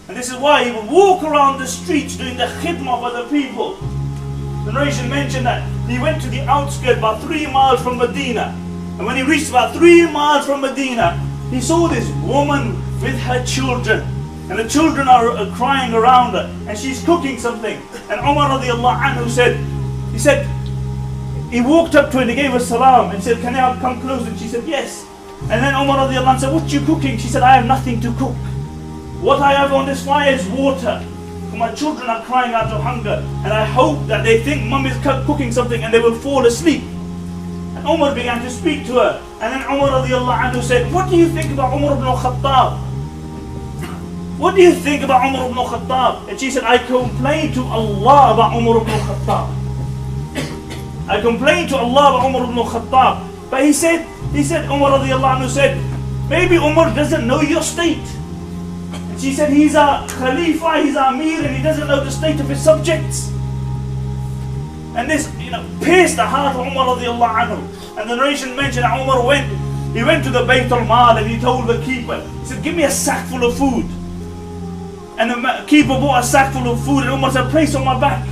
And this is why he would walk around the streets doing the khidmah of other people. The narration mentioned that he went to the outskirts about 3 miles from Medina. And when he reached about 3 miles from Medina, he saw this woman with her children. And the children are crying around her. And she's cooking something. And Umar radiallahu anhu said, he walked up to her and he gave her salam and said, can I come close? And she said, yes. And then Umar radiallahu anhu said, what you cooking? She said, I have nothing to cook. What I have on this fire is water. My children are crying out of hunger. And I hope that they think mum is cooking something and they will fall asleep. And Umar began to speak to her. And then Umar radiallahu anhu said, what do you think about Umar ibn Khattab? What do you think about Umar ibn Khattab? And she said, I complained to Allah about Umar ibn Khattab. I complained to Allah about Umar ibn Khattab. But he said, Umar radiallahu anhu said, maybe Umar doesn't know your state. And she said, he's a Khalifa, he's a Amir, and he doesn't know the state of his subjects. And this, pierced the heart of Umar radiallahu anhu. And the narration mentioned that Umar went to the Bayt al-Mal and he told the keeper, he said, give me a sack full of food. And the keeper bought a sack full of food and Umar said, place on my back.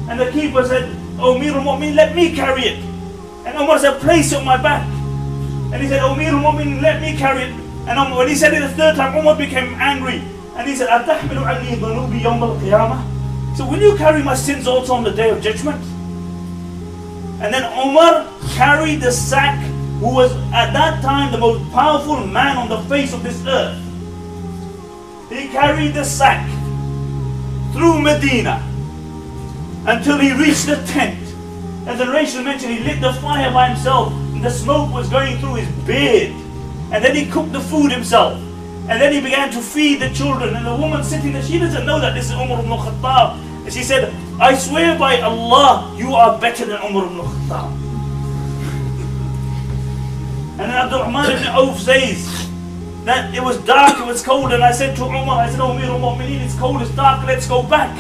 And the keeper said, oh Amir al-Mu'min, let me carry it. And Umar said, place it on my back. And he said, oh Amir al-Mu'min, let me carry it. And when he said it the third time, Umar became angry. And he said, أَتَحْمِلُ عَنِّي ذُنُوبِي يَوْمَ الْقِيَامَةِ. So will you carry my sins also on the day of judgment? And then Umar carried the sack, who was at that time the most powerful man on the face of this earth. He carried the sack through Medina until he reached the tent. And the narration mentioned he lit the fire by himself and the smoke was going through his beard. And then he cooked the food himself. And then he began to feed the children. And the woman sitting there, she doesn't know that this is Umar ibn Khattab. And she said, I swear by Allah, you are better than Umar ibn Khattab. And then Abdurrahman ibn Auf says that it was dark, it was cold. And I said to Umar, I said, oh Amir al-Mu'mineen, it's cold, it's dark, let's go back.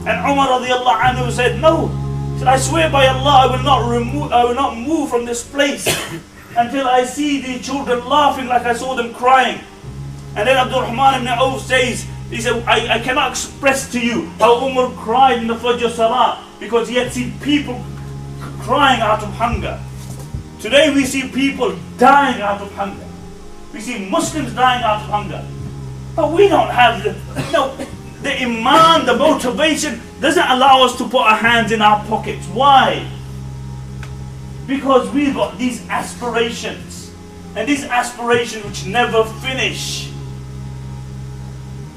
And Umar radiallahu anhu said, no. He said, I swear by Allah, I will not move from this place until I see the children laughing like I saw them crying. And then Abdurrahman ibn Auf says, he said, I cannot express to you how Umar cried in the Fajr Salah because he had seen people crying out of hunger. Today we see people dying out of hunger. We see Muslims dying out of hunger. But we don't have the iman, the motivation doesn't allow us to put our hands in our pockets. Why? Because we've got these aspirations. And these aspirations which never finish.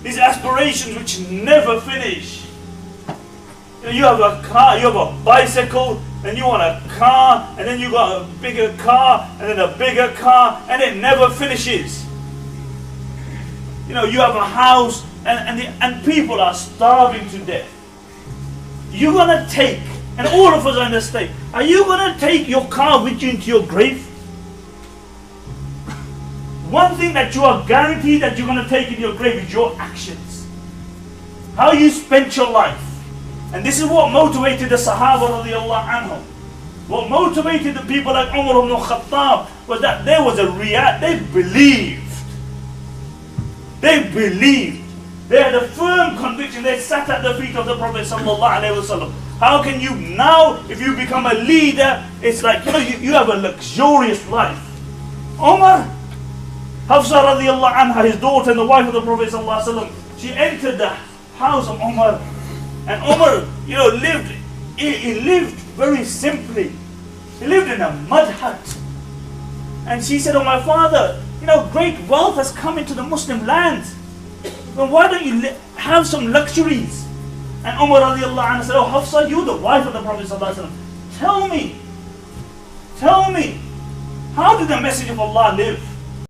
These aspirations which never finish. You have a car, you have a bicycle, and you want a car, and then you got a bigger car, and then a bigger car, and it never finishes. You have a house, and people are starving to death. You're gonna take, and all of us are in this state, are you gonna take your car with you into your grave? One thing that you are guaranteed that you're going to take in your grave is your actions. How you spent your life. And this is what motivated the Sahaba radiallahu anhum. What motivated the people like Umar ibn Khattab was that there was a they believed. They believed. They had a firm conviction. They sat at the feet of the Prophet sallallahu alaihi wasallam. How can you now, if you become a leader, it's like, you have a luxurious life. Umar, Hafsa radiallahu anha, his daughter and the wife of the Prophet sallallahu alaihi wasallam, she entered the house of Umar, and Umar, he lived very simply. He lived in a mud hut, and she said, "Oh my father, great wealth has come into the Muslim lands. Then why don't you have some luxuries?" And Umar radiallahu anha said, "Oh Hafsa, you're the wife of the Prophet sallallahu alaihi wasallam. Tell me, how did the Messenger of Allah live?